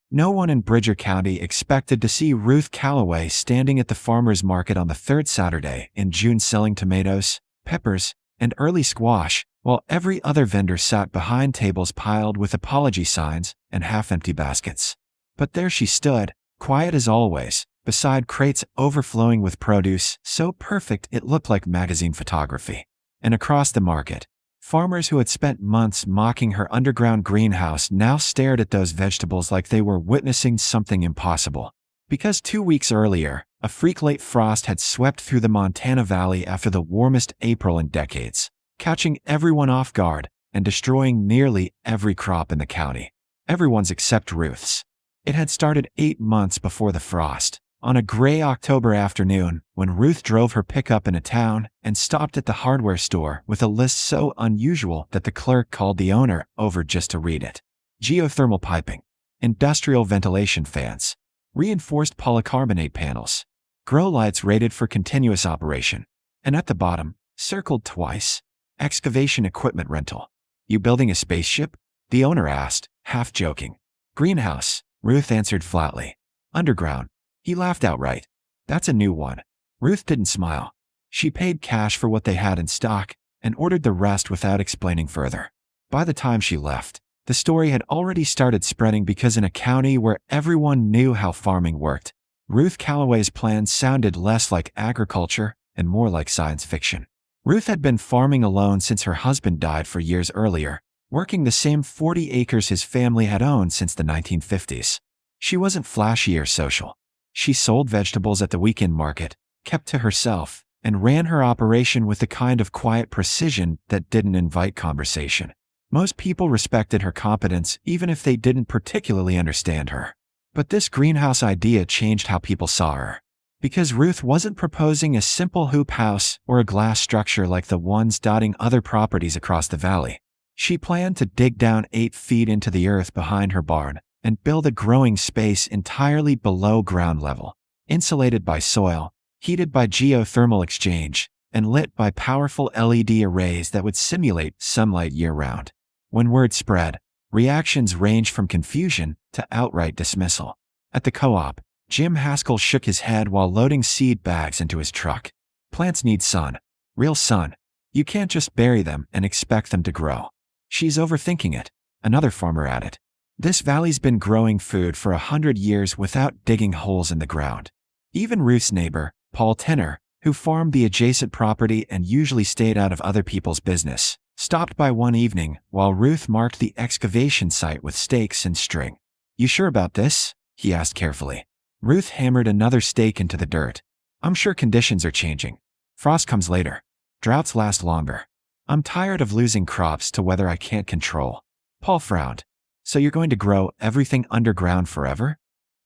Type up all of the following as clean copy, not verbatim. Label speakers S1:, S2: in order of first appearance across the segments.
S1: No one in Bridger County expected to see Ruth Calloway standing at the farmer's market on the third Saturday in June selling tomatoes, peppers, and early squash, while every other vendor sat behind tables piled with apology signs and half-empty baskets. But there she stood, quiet as always, beside crates overflowing with produce so perfect it looked like magazine photography. And across the market, farmers who had spent months mocking her underground greenhouse now stared at those vegetables like they were witnessing something impossible. Because 2 weeks earlier, a freak late frost had swept through the Montana Valley after the warmest April in decades, catching everyone off guard and destroying nearly every crop in the county. Everyone's except Ruth's. It had started 8 months before the frost, on a gray October afternoon when Ruth drove her pickup into town and stopped at the hardware store with a list so unusual that the clerk called the owner over just to read it. Geothermal piping, industrial ventilation fans, reinforced polycarbonate panels, grow lights rated for continuous operation, and at the bottom, circled twice, excavation equipment rental. You building a spaceship? The owner asked, half joking. Greenhouse, Ruth answered flatly. Underground. He laughed outright. That's a new one. Ruth didn't smile. She paid cash for what they had in stock and ordered the rest without explaining further. By the time she left, the story had already started spreading because in a county where everyone knew how farming worked, Ruth Calloway's plans sounded less like agriculture and more like science fiction. Ruth had been farming alone since her husband died 4 years earlier, working the same 40 acres his family had owned since the 1950s. She wasn't flashy or social. She sold vegetables at the weekend market, kept to herself, and ran her operation with the kind of quiet precision that didn't invite conversation. Most people respected her competence even if they didn't particularly understand her. But this greenhouse idea changed how people saw her. Because Ruth wasn't proposing a simple hoop house or a glass structure like the ones dotting other properties across the valley. She planned to dig down 8 feet into the earth behind her barn and build a growing space entirely below ground level, insulated by soil, heated by geothermal exchange, and lit by powerful LED arrays that would simulate sunlight year-round. When word spread, reactions ranged from confusion to outright dismissal. At the co-op, Jim Haskell shook his head while loading seed bags into his truck. Plants need sun. Real sun. You can't just bury them and expect them to grow. She's overthinking it, another farmer added. This valley's been growing food for 100 years without digging holes in the ground. Even Ruth's neighbor, Paul Tenner, who farmed the adjacent property and usually stayed out of other people's business, stopped by one evening while Ruth marked the excavation site with stakes and string. You sure about this? He asked carefully. Ruth hammered another stake into the dirt. I'm sure conditions are changing. Frost comes later. Droughts last longer. I'm tired of losing crops to weather I can't control. Paul frowned. So you're going to grow everything underground forever?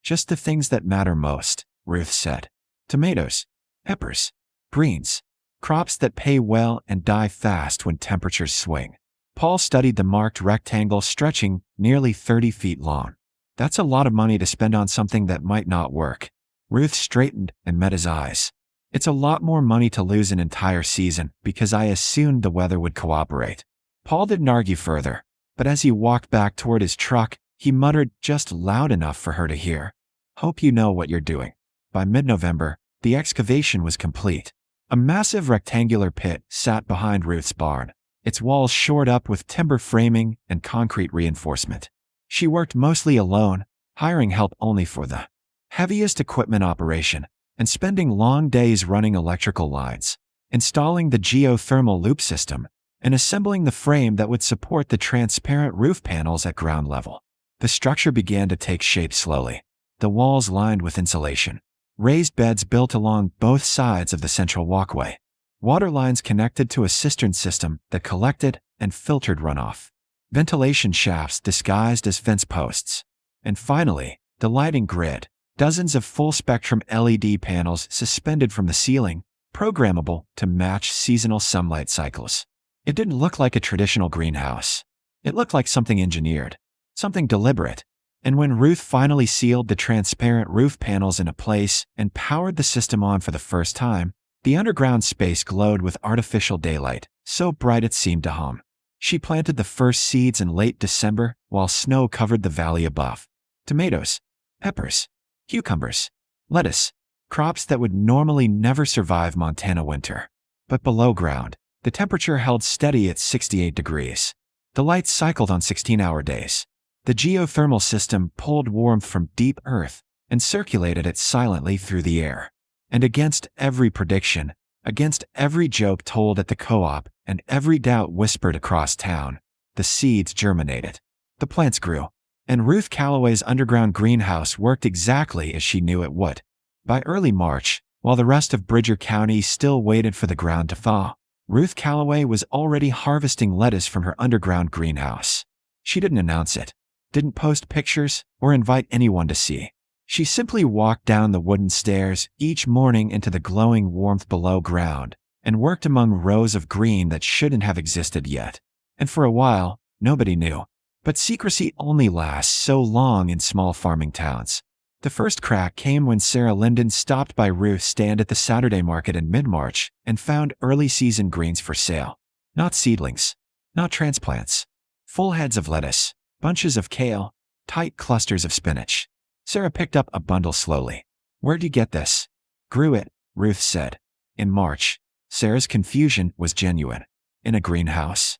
S1: Just the things that matter most, Ruth said. Tomatoes, peppers, greens, crops that pay well and die fast when temperatures swing. Paul studied the marked rectangle stretching nearly 30 feet long. That's a lot of money to spend on something that might not work. Ruth straightened and met his eyes. It's a lot more money to lose an entire season because I assumed the weather would cooperate. Paul didn't argue further. But as he walked back toward his truck, he muttered just loud enough for her to hear. Hope you know what you're doing. By mid-November, the excavation was complete. A massive rectangular pit sat behind Ruth's barn, its walls shored up with timber framing and concrete reinforcement. She worked mostly alone, hiring help only for the heaviest equipment operation, and spending long days running electrical lines, installing the geothermal loop system, and assembling the frame that would support the transparent roof panels at ground level. The structure began to take shape slowly, the walls lined with insulation, raised beds built along both sides of the central walkway, water lines connected to a cistern system that collected and filtered runoff, ventilation shafts disguised as fence posts, and finally, the lighting grid, dozens of full-spectrum LED panels suspended from the ceiling, programmable to match seasonal sunlight cycles. It didn't look like a traditional greenhouse. It looked like something engineered, something deliberate. And when Ruth finally sealed the transparent roof panels into place and powered the system on for the first time, the underground space glowed with artificial daylight, so bright it seemed to hum. She planted the first seeds in late December while snow covered the valley above. tomatoes, peppers, cucumbers, lettuce, crops that would normally never survive Montana winter. But below ground, the temperature held steady at 68 degrees. The lights cycled on 16-hour days. The geothermal system pulled warmth from deep earth and circulated it silently through the air. And against every prediction, against every joke told at the co-op, and every doubt whispered across town, the seeds germinated. The plants grew, and Ruth Calloway's underground greenhouse worked exactly as she knew it would. By early March, while the rest of Bridger County still waited for the ground to thaw, Ruth Calloway was already harvesting lettuce from her underground greenhouse. She didn't announce it, didn't post pictures, or invite anyone to see. She simply walked down the wooden stairs each morning into the glowing warmth below ground and worked among rows of green that shouldn't have existed yet. And for a while, nobody knew. But secrecy only lasts so long in small farming towns. The first crack came when Sarah Linden stopped by Ruth's stand at the Saturday market in mid-March and found early-season greens for sale. Not seedlings, not transplants. Full heads of lettuce, bunches of kale, tight clusters of spinach. Sarah picked up a bundle slowly. "Where'd you get this?" "Grew it," Ruth said. In March, Sarah's confusion was genuine. "In a greenhouse?"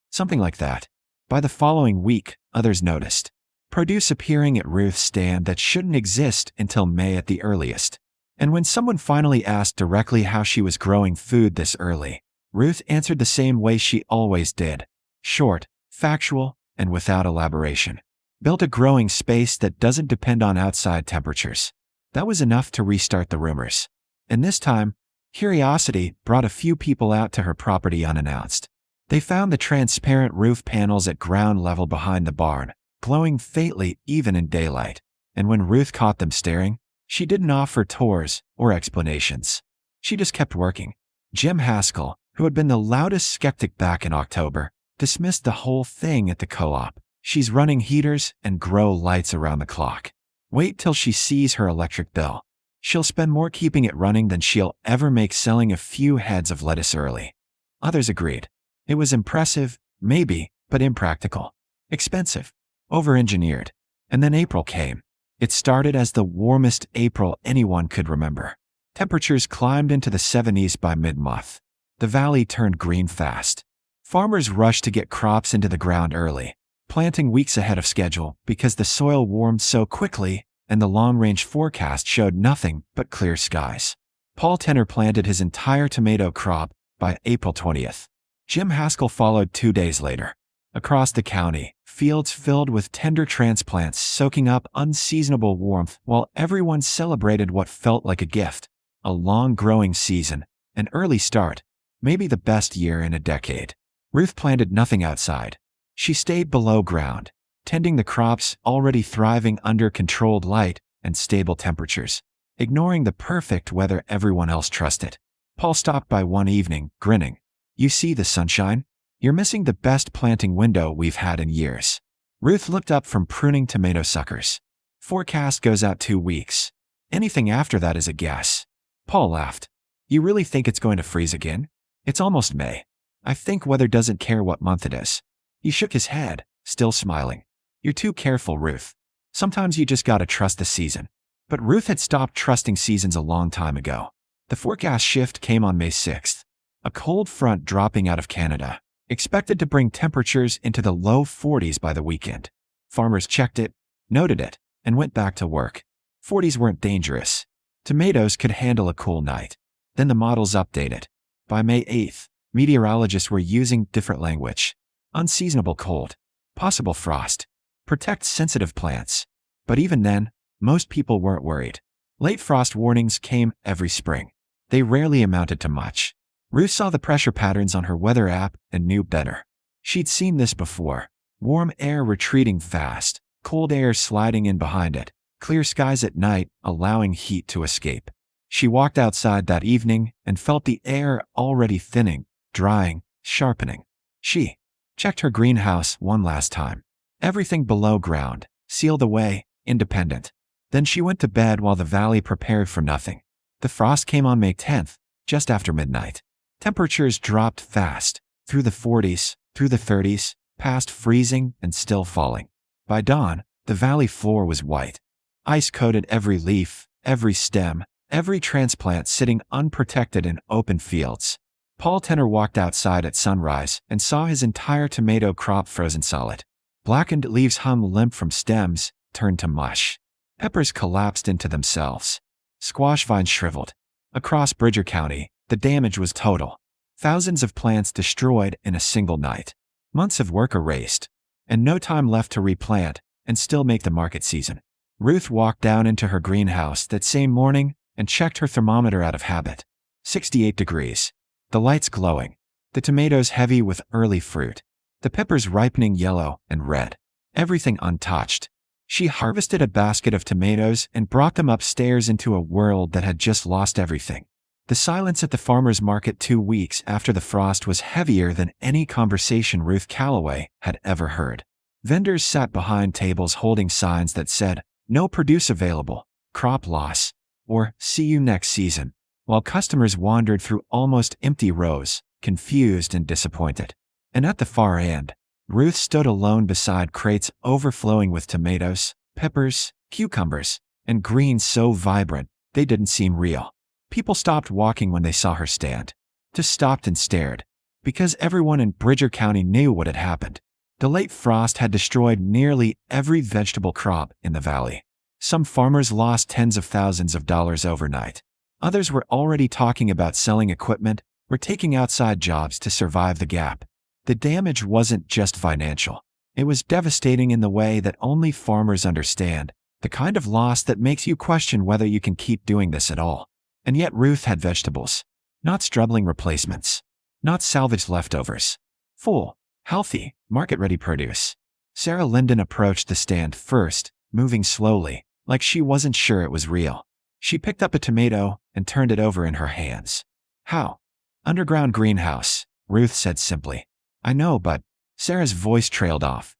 S1: "Something like that." By the following week, others noticed produce appearing at Ruth's stand that shouldn't exist until May at the earliest. And when someone finally asked directly how she was growing food this early, Ruth answered the same way she always did: short, factual, and without elaboration. Built a growing space that doesn't depend on outside temperatures. That was enough to restart the rumors. And this time, curiosity brought a few people out to her property unannounced. They found the transparent roof panels at ground level behind the barn, glowing faintly even in daylight. And when Ruth caught them staring, she didn't offer tours or explanations. She just kept working. Jim Haskell, who had been the loudest skeptic back in October, dismissed the whole thing at the co-op. "She's running heaters and grow lights around the clock. Wait till she sees her electric bill. She'll spend more keeping it running than she'll ever make selling a few heads of lettuce early." Others agreed. It was impressive, maybe, but impractical. Expensive. Over-engineered. And then April came. It started as the warmest April anyone could remember. Temperatures climbed into the 70s by mid-month. The valley turned green fast. Farmers rushed to get crops into the ground early, planting weeks ahead of schedule because the soil warmed so quickly and the long-range forecast showed nothing but clear skies. Paul Tenner planted his entire tomato crop by April 20th. Jim Haskell followed 2 days later. Across the county, fields filled with tender transplants soaking up unseasonable warmth while everyone celebrated what felt like a gift. A long growing season, an early start, maybe the best year in a decade. Ruth planted nothing outside. She stayed below ground, tending the crops already thriving under controlled light and stable temperatures, ignoring the perfect weather everyone else trusted. Paul stopped by one evening, grinning. "You see the sunshine? You're missing the best planting window we've had in years." Ruth looked up from pruning tomato suckers. "Forecast goes out 2 weeks. Anything after that is a guess." Paul laughed. "You really think it's going to freeze again? It's almost May. I think weather doesn't care what month it is." He shook his head, still smiling. "You're too careful, Ruth. Sometimes you just gotta trust the season." But Ruth had stopped trusting seasons a long time ago. The forecast shift came on May 6th. A cold front dropping out of Canada, expected to bring temperatures into the low 40s by the weekend. Farmers checked it, noted it, and went back to work. 40s weren't dangerous. Tomatoes could handle a cool night. Then the models updated. By May 8th, meteorologists were using different language. Unseasonable cold, possible frost, protect sensitive plants. But even then, most people weren't worried. Late frost warnings came every spring. They rarely amounted to much. Ruth saw the pressure patterns on her weather app and knew better. She'd seen this before. Warm air retreating fast, cold air sliding in behind it, clear skies at night allowing heat to escape. She walked outside that evening and felt the air already thinning, drying, sharpening. She checked her greenhouse one last time. Everything below ground, sealed away, independent. Then she went to bed while the valley prepared for nothing. The frost came on May 10th, just after midnight. Temperatures dropped fast, through the 40s, through the 30s, past freezing and still falling. By dawn, The valley floor was white. Ice coated every leaf, every stem, every transplant sitting unprotected in open fields. Paul Tenner walked outside at sunrise and saw his entire tomato crop frozen solid. Blackened leaves hung limp from stems, turned to mush. Peppers collapsed into themselves. Squash vines shriveled. Across Bridger County, the damage was total. Thousands of plants destroyed in a single night. Months of work erased. And no time left to replant and still make the market season. Ruth walked down into her greenhouse that same morning and checked her thermometer out of habit. 68 degrees. The lights glowing. The tomatoes heavy with early fruit. The peppers ripening yellow and red. Everything untouched. She harvested a basket of tomatoes and brought them upstairs into a world that had just lost everything. The silence at the farmer's market 2 weeks after the frost was heavier than any conversation Ruth Calloway had ever heard. Vendors sat behind tables holding signs that said, "No produce available," "Crop loss," or "See you next season," while customers wandered through almost empty rows, confused and disappointed. And at the far end, Ruth stood alone beside crates overflowing with tomatoes, peppers, cucumbers, and greens so vibrant they didn't seem real. People stopped walking when they saw her stand. Just stopped and stared. Because everyone in Bridger County knew what had happened. The late frost had destroyed nearly every vegetable crop in the valley. Some farmers lost tens of thousands of dollars overnight. Others were already talking about selling equipment or taking outside jobs to survive the gap. The damage wasn't just financial. It was devastating in the way that only farmers understand, the kind of loss that makes you question whether you can keep doing this at all. And yet Ruth had vegetables. Not struggling replacements. Not salvaged leftovers. Full, healthy, market-ready produce. Sarah Linden approached the stand first, moving slowly, like she wasn't sure it was real. She picked up a tomato and turned it over in her hands. "How?" "Underground greenhouse," Ruth said simply. "I know, but..." Sarah's voice trailed off.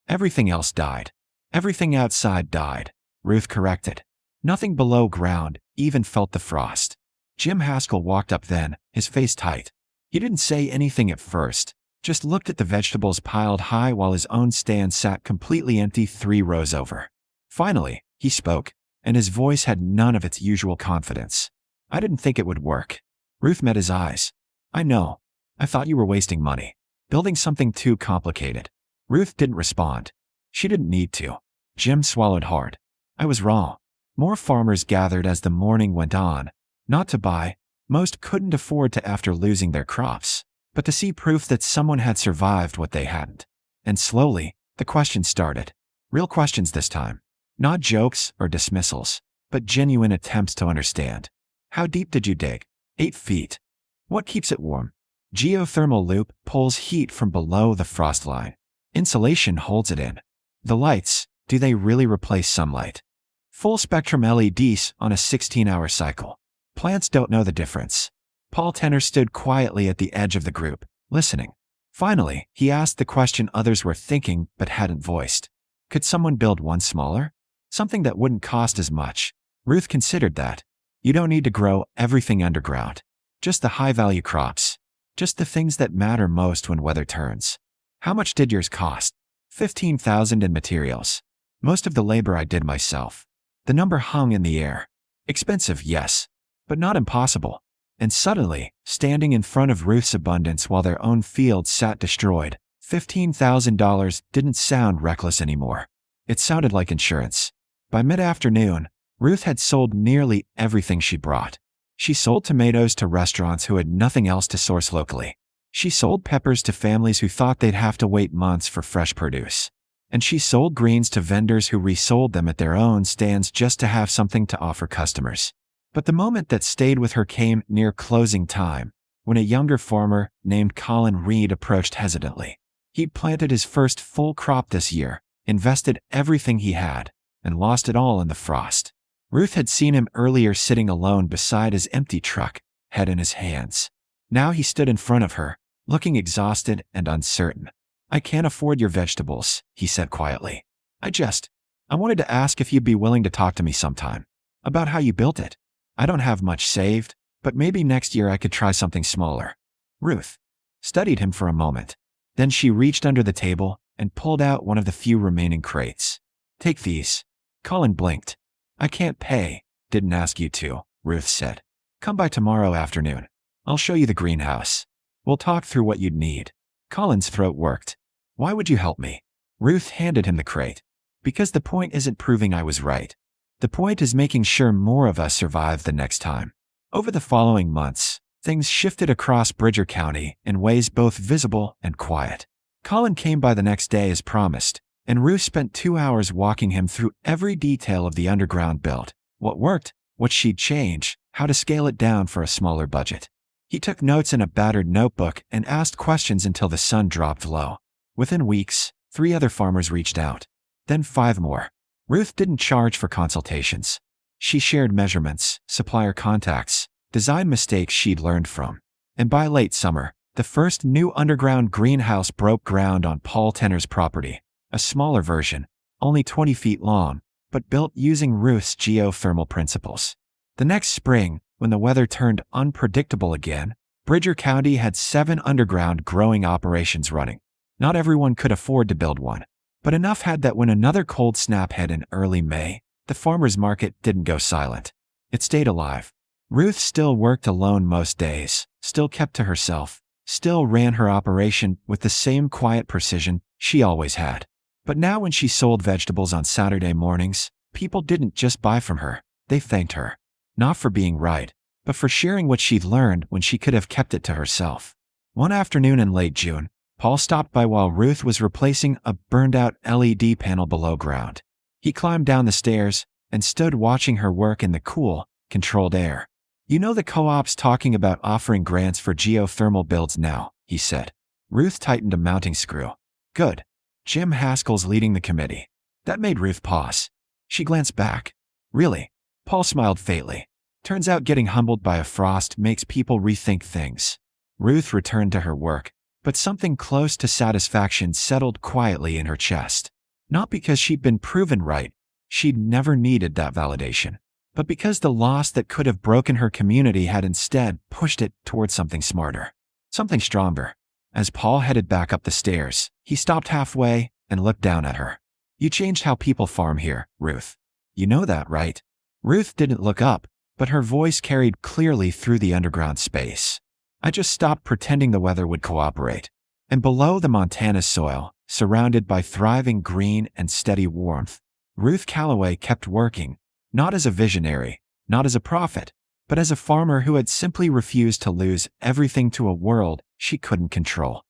S1: "Everything else died. Everything outside died," Ruth corrected. Nothing below ground even felt the frost. Jim Haskell walked up then, his face tight. He didn't say anything at first, just looked at the vegetables piled high while his own stand sat completely empty 3 rows over. Finally, he spoke, and his voice had none of its usual confidence. "I didn't think it would work." Ruth met his eyes. "I know. I thought you were wasting money. Building something too complicated." Ruth didn't respond. She didn't need to. Jim swallowed hard. "I was wrong." More farmers gathered as the morning went on. Not to buy. Most couldn't afford to after losing their crops. But to see proof that someone had survived what they hadn't. And slowly, the questions started. Real questions this time. Not jokes or dismissals, but genuine attempts to understand. How deep did you dig? 8 feet. What keeps it warm? Geothermal loop pulls heat from below the frost line. Insulation holds it in. The lights, do they really replace sunlight? Full spectrum LEDs on a 16-hour cycle. Plants don't know the difference. Paul Tenner stood quietly at the edge of the group, listening. Finally, he asked the question others were thinking but hadn't voiced. Could someone build one smaller? Something that wouldn't cost as much. Ruth considered that. You don't need to grow everything underground. Just the high-value crops. Just the things that matter most when weather turns. How much did yours cost? $15,000 in materials. Most of the labor I did myself. The number hung in the air. Expensive, yes, but not impossible. And suddenly, standing in front of Ruth's abundance while their own field sat destroyed, $15,000 didn't sound reckless anymore. It sounded like insurance. By mid-afternoon, Ruth had sold nearly everything she brought. She sold tomatoes to restaurants who had nothing else to source locally. She sold peppers to families who thought they'd have to wait months for fresh produce. And she sold greens to vendors who resold them at their own stands just to have something to offer customers. But the moment that stayed with her came near closing time, when a younger farmer named Colin Reed approached hesitantly. He'd planted his first full crop this year, invested everything he had, and lost it all in the frost. Ruth had seen him earlier sitting alone beside his empty truck, head in his hands. Now he stood in front of her, looking exhausted and uncertain. "I can't afford your vegetables," he said quietly. I wanted to ask if you'd be willing to talk to me sometime. About how you built it. I don't have much saved, but maybe next year I could try something smaller." Ruth studied him for a moment. Then she reached under the table and pulled out one of the few remaining crates. Take these. Colin blinked. I can't pay. Didn't ask you to, Ruth said. Come by tomorrow afternoon. I'll show you the greenhouse. We'll talk through what you'd need. Colin's throat worked. Why would you help me? Ruth handed him the crate. Because the point isn't proving I was right. The point is making sure more of us survive the next time. Over the following months, things shifted across Bridger County in ways both visible and quiet. Colin came by the next day as promised, and Ruth spent 2 hours walking him through every detail of the underground build. What worked, what she'd change, how to scale it down for a smaller budget. He took notes in a battered notebook and asked questions until the sun dropped low. Within weeks, 3 other farmers reached out. Then 5 more. Ruth didn't charge for consultations. She shared measurements, supplier contacts, design mistakes she'd learned from. And by late summer, the first new underground greenhouse broke ground on Paul Tenner's property. A smaller version, only 20 feet long, but built using Ruth's geothermal principles. The next spring, when the weather turned unpredictable again, Bridger County had 7 underground growing operations running. Not everyone could afford to build one, but enough had that when another cold snap hit in early May, the farmers market didn't go silent. It stayed alive. Ruth still worked alone most days, still kept to herself, still ran her operation with the same quiet precision she always had. But now when she sold vegetables on Saturday mornings, people didn't just buy from her, they thanked her. Not for being right, but for sharing what she'd learned when she could have kept it to herself. One afternoon in late June, Paul stopped by while Ruth was replacing a burned-out LED panel below ground. He climbed down the stairs and stood watching her work in the cool, controlled air. You know the co-op's talking about offering grants for geothermal builds now, he said. Ruth tightened a mounting screw. Good. Jim Haskell's leading the committee. That made Ruth pause. She glanced back. Really? Paul smiled faintly. Turns out getting humbled by a frost makes people rethink things. Ruth returned to her work, but something close to satisfaction settled quietly in her chest. Not because she'd been proven right, she'd never needed that validation, but because the loss that could have broken her community had instead pushed it toward something smarter, something stronger. As Paul headed back up the stairs, he stopped halfway and looked down at her. You changed how people farm here, Ruth. You know that, right? Ruth didn't look up, but her voice carried clearly through the underground space. I just stopped pretending the weather would cooperate. And below the Montana soil, surrounded by thriving green and steady warmth, Ruth Calloway kept working, not as a visionary, not as a prophet, but as a farmer who had simply refused to lose everything to a world she couldn't control.